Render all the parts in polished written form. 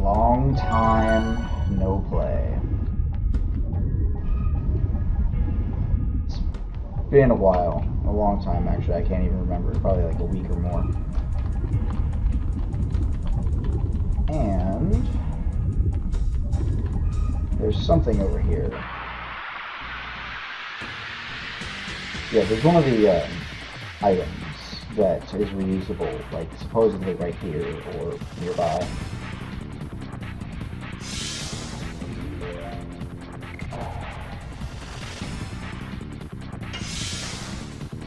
Long time, no play. It's been a while. A long time, actually. I can't even remember. Probably like a week or more. And there's something over here. Yeah, there's one of the items that is reusable, like supposedly right here or nearby.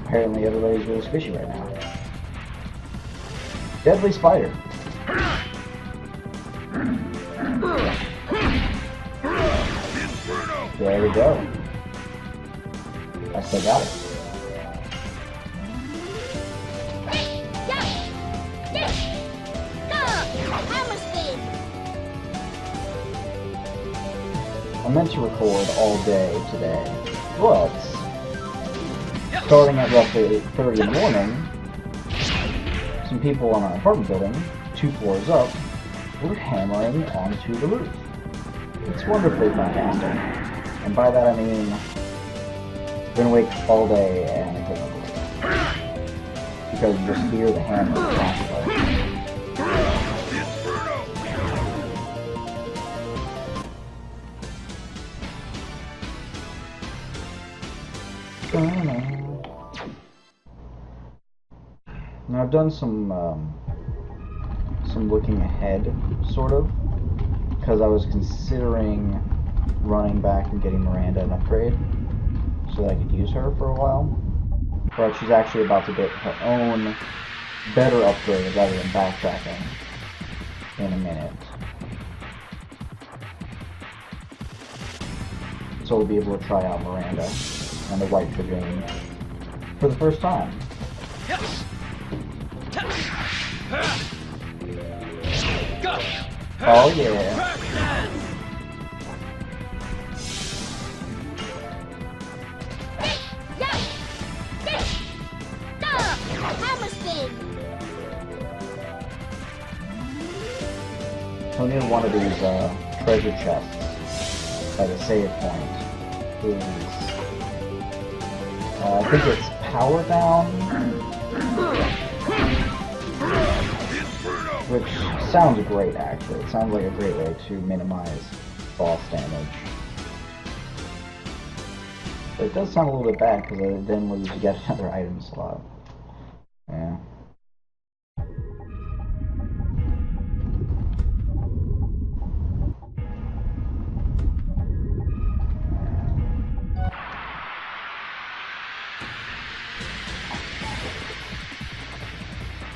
Apparently everybody's really squishy right now. Deadly spider. There we go. I still got it. I meant to record all day today, but starting at roughly 8:30 in the morning, some people on our apartment building, 2 floors up, were hammering onto the roof. It's wonderfully fantastic. And by that I mean, I've been awake all day and I couldn't believe it. Because you just hear the hammer constantly. Now I've done some looking ahead, sort of, because I was considering running back and getting Miranda an upgrade so that I could use her for a while. But she's actually about to get her own better upgrade rather than backtracking in a minute. So we'll be able to try out Miranda and the White Dragoon for the first time. Oh yeah. I'll need one of these treasure chests by the save point. Please. I think it's power down, which sounds great actually. It sounds like a great way to minimize boss damage. But it does sound a little bit bad because I then will use to get another item slot. Yeah.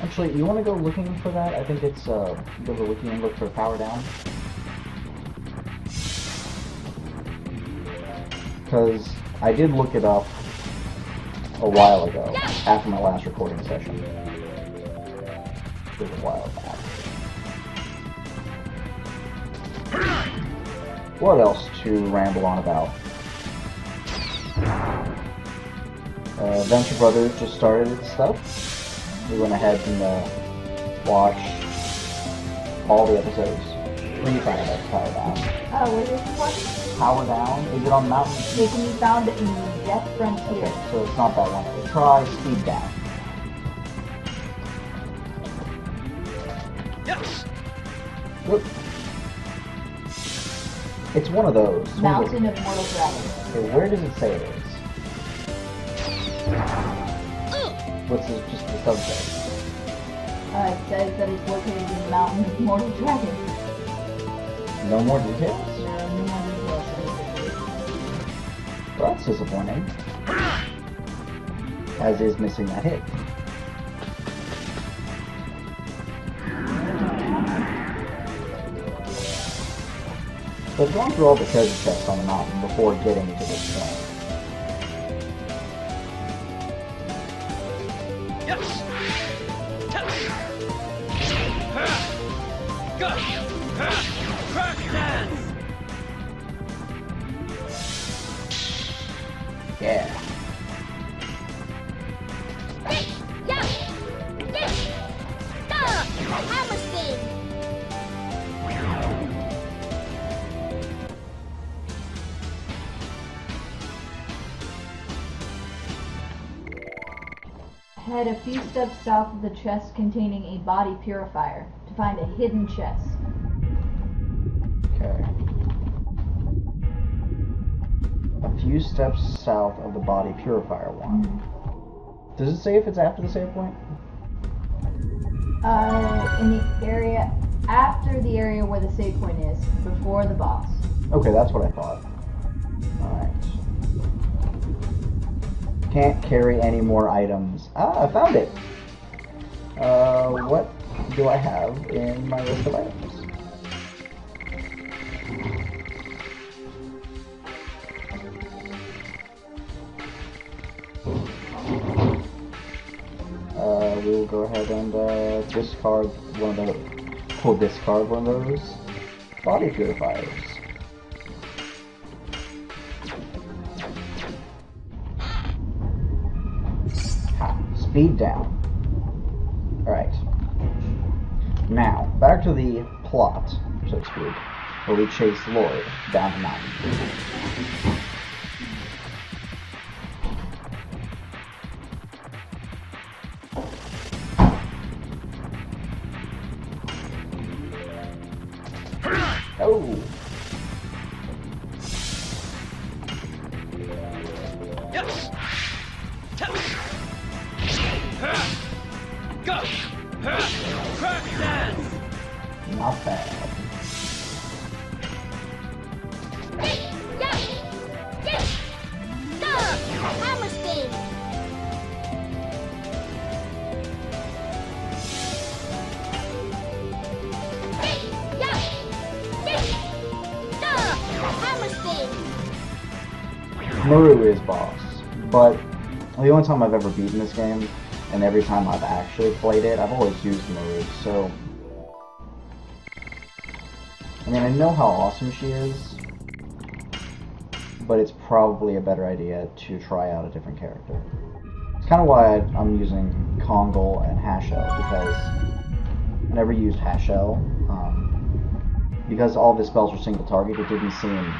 Actually, you want to go looking for that? I think it's, go to the wiki and look for power down. Because I did look it up a while ago, after my last recording session. It was a while back. What else to ramble on about? Venture Brothers just started its stuff. We went ahead and watched all the episodes. What do you find about Power Down? What is it? Power Down? Is it on the mountain? It can be found in Death Frontier. Okay, so it's not that one. Try Speed Down. Yes. Look. It's one of those. Mountain of Mortal Dragon. Okay, where does it say it is? What's it, just the subject? It says that it's located in the Mountain of Mortal Dragon. No more details? There are no more details. Well, that's disappointing. As is missing that hit. So I've gone through all the treasure chests on the mountain before getting to this point. Yes. Crack dance. Yeah. Head a few steps south of the chest containing a body purifier to find a hidden chest. Okay. A few steps south of the body purifier one. Does it say if it's after the save point? In the area after the area where the save point is, before the boss. Okay, that's what I thought. Alright. Can't carry any more items. Ah, I found it! What do I have in my list of items? We will go ahead and discard one of those. We'll discard one of those body purifiers. Speed down. Alright. Now, back to the plot, so to speak, where we chase Lord down the mountain. Oh! Yes. Go. Crack dance. Not bad. Hammer spin. Hammer spin. Maru is boss, but the only time I've ever beaten this game, and every time I've actually played it, I've always used Maru, so... I mean, I know how awesome she is, but it's probably a better idea to try out a different character. It's kind of why I'm using Kongol and Hashel, because I never used Hashel. Because all of his spells were single target, it didn't seem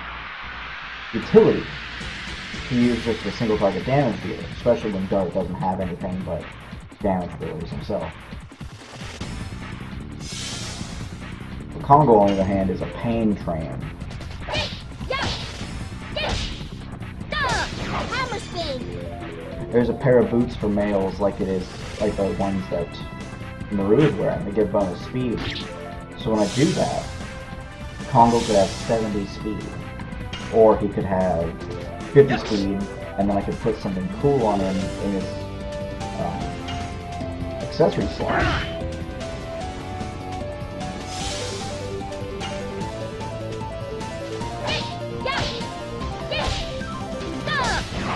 utility to use just a single target damage dealer, especially when Dart doesn't have anything but damage abilities himself. The Kongol, on the other hand, is a pain train. Hammer spin. There's a pair of boots for males like it is like the ones that Maru is wearing. They give bonus speed. So when I do that, Kongol could have 70 speed. Or he could have 50 speed, and then I could put something cool on him in his accessory slot.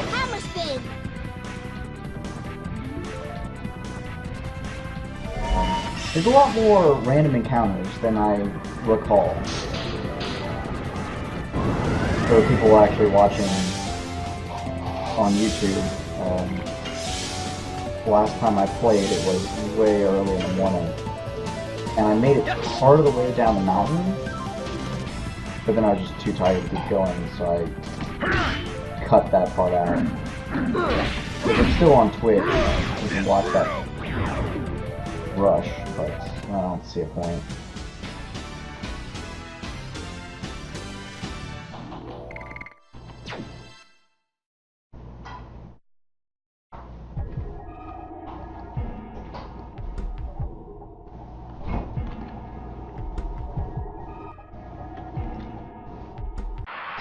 Hammer spin. There's a lot more random encounters than I recall. For people actually watching on YouTube, last time I played it was way early in the morning, and I made it part of the way down the mountain, but then I was just too tired to keep going, so I cut that part out. If it's still on Twitch, you can watch that rush, but I don't see a point.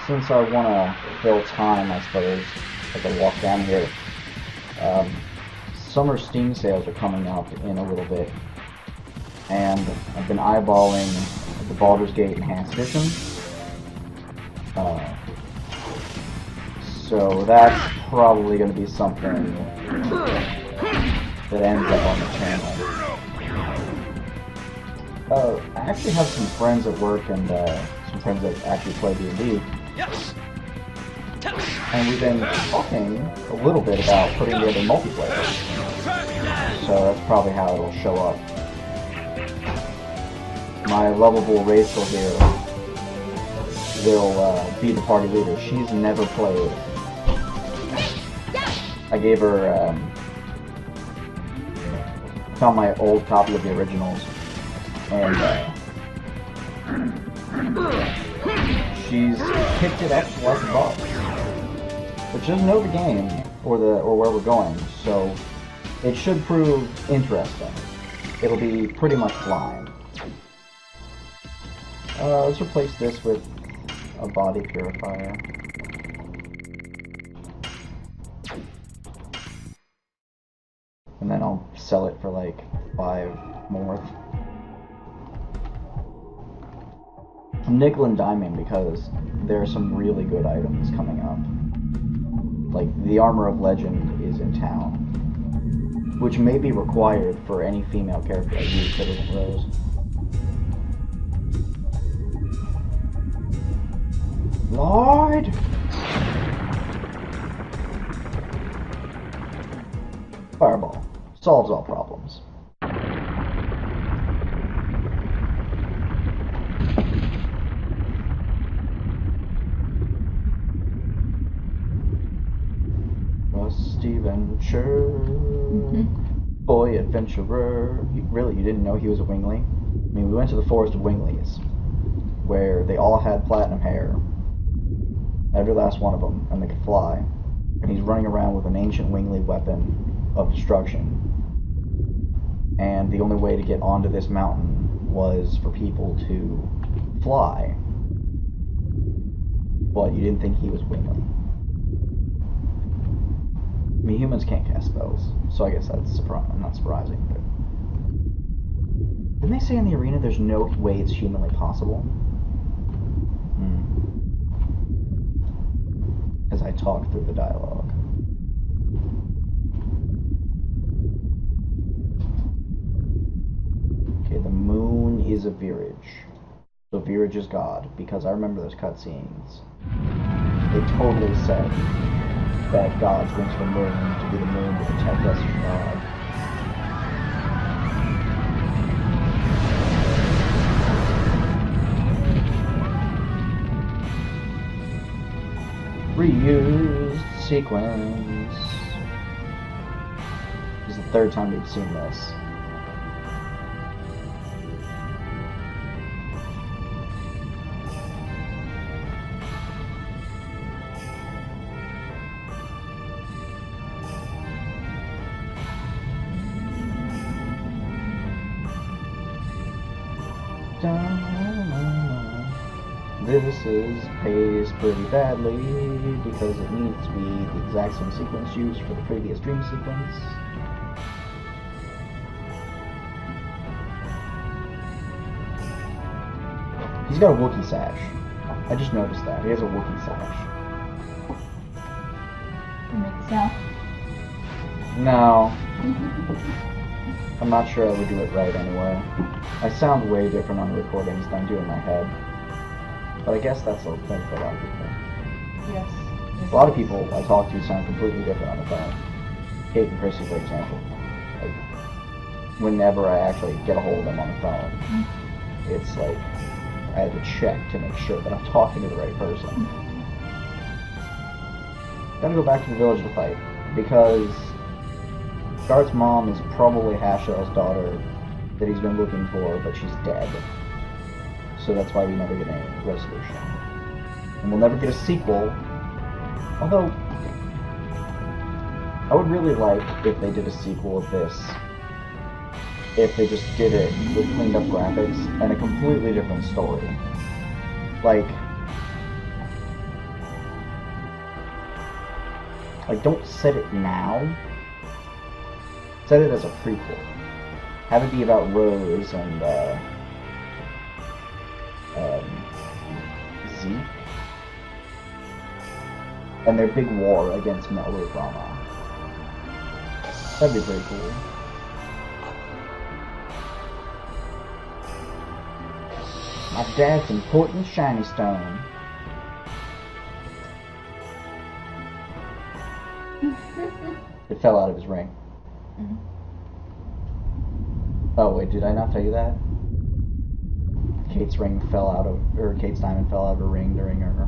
Since I want to fill time, I suppose, as I walk down here, summer Steam sales are coming up in a little bit, and I've been eyeballing the Baldur's Gate Enhanced Edition. So that's probably going to be something that ends up on the channel. I actually have some friends at work and some friends that actually play D&D. Yes. And we've been talking a little bit about putting together multiplayer. So that's probably how it'll show up. My lovable Rachel here will be the party leader. She's never played. I gave her found my old copy of the originals, and she's picked it up like a bug. But she doesn't know the game or where we're going, so it should prove interesting. It'll be pretty much blind. Let's replace this with a body purifier. And then I'll sell it for like 5 more. I'm nickel and diming because there are some really good items coming up. Like, the Armor of Legend is in town, which may be required for any female character I use that isn't Rose. Lord! Fireball. Solves all problems. Rusty Venture. Boy adventurer. Really, you didn't know he was a Wingly? I mean, we went to the Forest of Winglies, where they all had platinum hair. Every last one of them, and they could fly. And he's running around with an ancient Wingly weapon of destruction. And the only way to get onto this mountain was for people to fly. But you didn't think he was Wingly. I mean, humans can't cast spells, so I guess that's not surprising. But didn't they say in the arena there's no way it's humanly possible? As I talk through the dialogue. Okay, the moon is a Virage. So Virage is God, because I remember those cutscenes. They totally said that God's went to the moon to be the moon to protect us from God. Reused sequence. This is the 3rd time we've seen this. This pays pretty badly because it needs to be the exact same sequence used for the previous dream sequence. He's got a Wookiee sash. I just noticed that. He has a Wookiee sash. You make the sound? No. I'm not sure I would do it right anyway. I sound way different on recordings than I do in my head. But I guess that's a thing for a lot of people. Yes. A lot of people I talk to sound completely different on the phone. Kate and Chrissy, for example. Like, whenever I actually get a hold of them on the phone, it's like I had to check to make sure that I'm talking to the right person. Gotta go back to the village to fight, because Dart's mom is probably Hashel's daughter that he's been looking for, but she's dead. So that's why we never get any resolution. And we'll never get a sequel. Although, I would really like if they did a sequel of this. If they just did it with cleaned up graphics and a completely different story. Like, don't set it now. Set it as a prequel. Have it be about Rose and, Zeke. And their big war against Melodrama. That'd be pretty cool. My dad's important shiny stone. It fell out of his ring. Mm-hmm. Oh wait, did I not tell you that? Kate's ring fell out of, or Kate's diamond fell out of her ring during her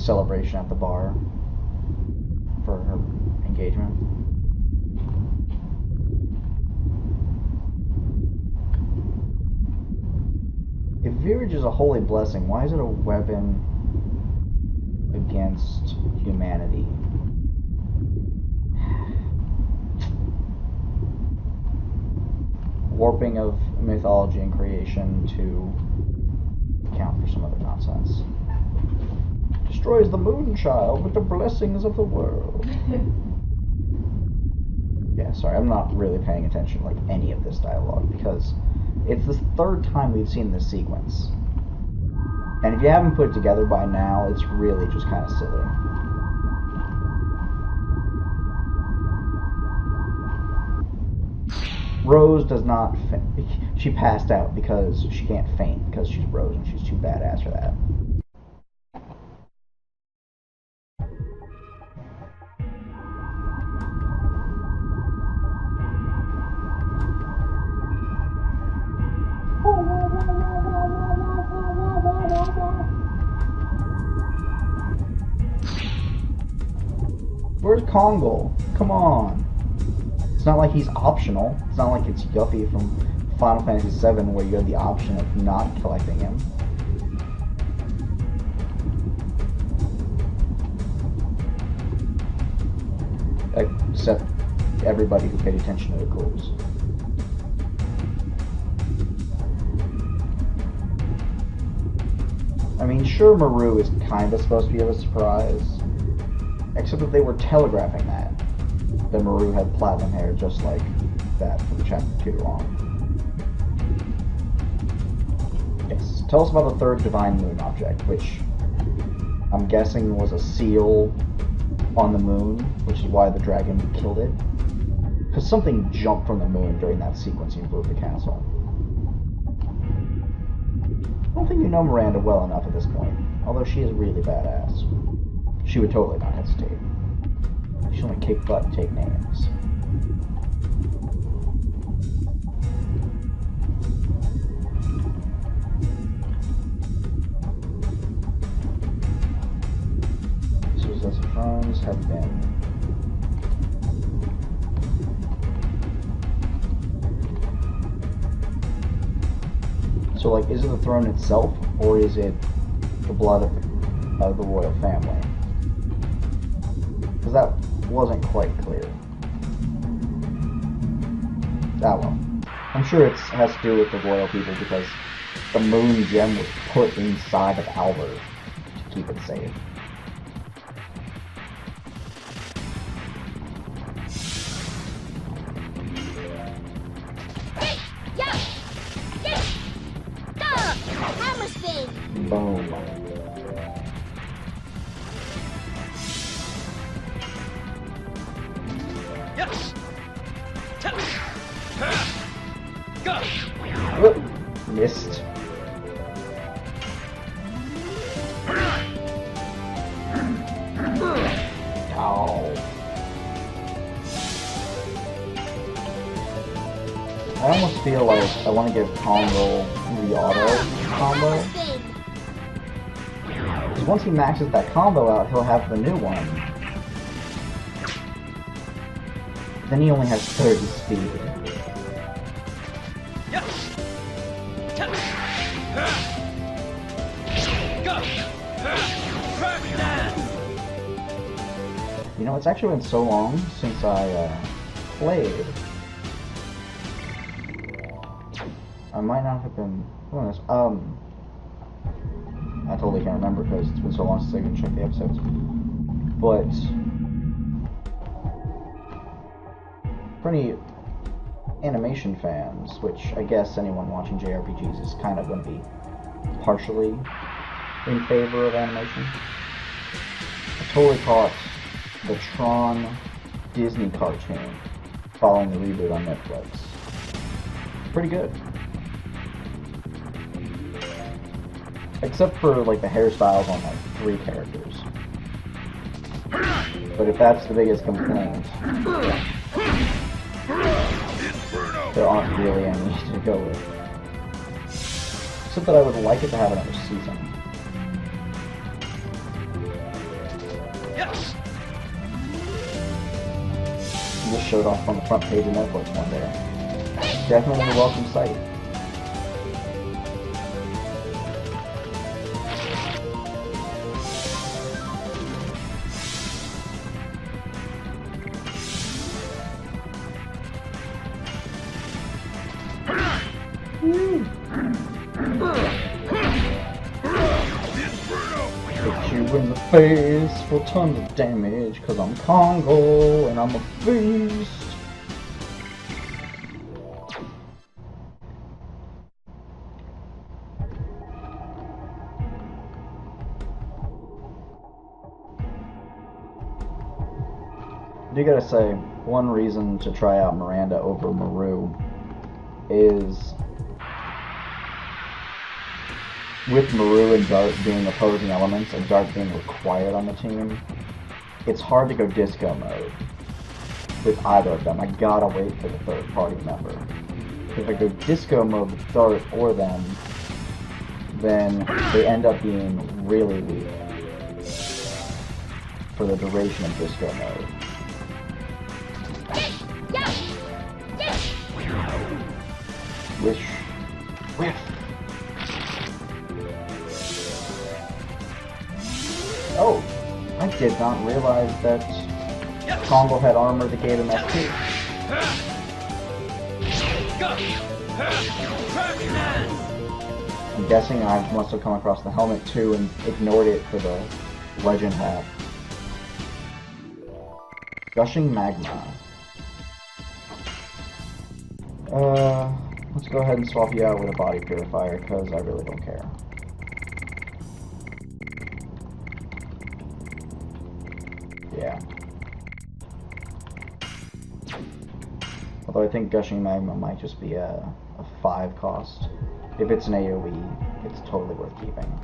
celebration at the bar. for her engagement. If Virage is a holy blessing, why is it a weapon against humanity? Warping of mythology and creation to account for some other nonsense. Destroys the Moonchild with the blessings of the world. Yeah, sorry, I'm not really paying attention to like any of this dialogue because it's the third time we've seen this sequence. And if you haven't put it together by now, it's really just kind of silly. Rose does not faint. She passed out because she can't faint because she's Rose and she's too badass for that. Where's Kongal? Come on. It's not like he's optional. It's not like it's Yuffie from Final Fantasy VII where you have the option of not collecting him. Except everybody who paid attention to the clues. I mean, sure, Maru is kind of supposed to be a surprise. Except that they were telegraphing that Maru had platinum hair just like that from chapter 2 on. Yes, tell us about the third Divine Moon object, which I'm guessing was a seal on the moon, which is why the dragon killed it. Because something jumped from the moon during that sequencing through the castle. I don't think you know Miranda well enough at this point, although she is really badass. She would totally not hesitate. She'll only kick butt and take names. Successive thrones have been so, like, is it the throne itself, or is it the blood of the royal family? Because that wasn't quite clear. Ah well. I'm sure it has to do with the royal people because the moon gem was put inside of Albert to keep it safe. Hey! Yeah! Yeah! Hammer spin! Boom. Yes. Go. Whoop. Missed. Ow. I almost feel like I want to give Kongal the auto combo. Hammer spin! Because once he maxes that combo out, he'll have the new one. Then he only has 30 speed. Yes. Go. Crack dance. You know, it's actually been so long since I played. I might not have been doing this. I totally can't remember because it's been so long since I even checked the episodes. But for any animation fans, which I guess anyone watching JRPGs is kind of going to be partially in favor of animation, I totally caught the Tron Disney cartoon following the reboot on Netflix. Pretty good. Except for like the hairstyles on like 3 characters. But if that's the biggest complaint, there aren't really any to go with. Except that I would like it to have another season. Yes. Just showed off on the front page of Netflix one day. Definitely a welcome sight. Hit you in the face for tons of damage, cause I'm Congo and I'm a beast. I do gotta say, one reason to try out Miranda over Maru is with Maru and Dart being opposing elements and Dart being required on the team, it's hard to go disco mode with either of them. I gotta wait for the third party member. If I go disco mode with Dart or them, then they end up being really weak for the duration of disco mode. Wish. Whiff. Oh, I did not realize that Congo had armor that gave him SP. I'm guessing I must have come across the helmet too and ignored it for the legend hat. Gushing Magma. Let's go ahead and swap you out with a body purifier, because I really don't care. Yeah. Although I think Gushing Magma might just be a 5 cost. If it's an AoE, it's totally worth keeping.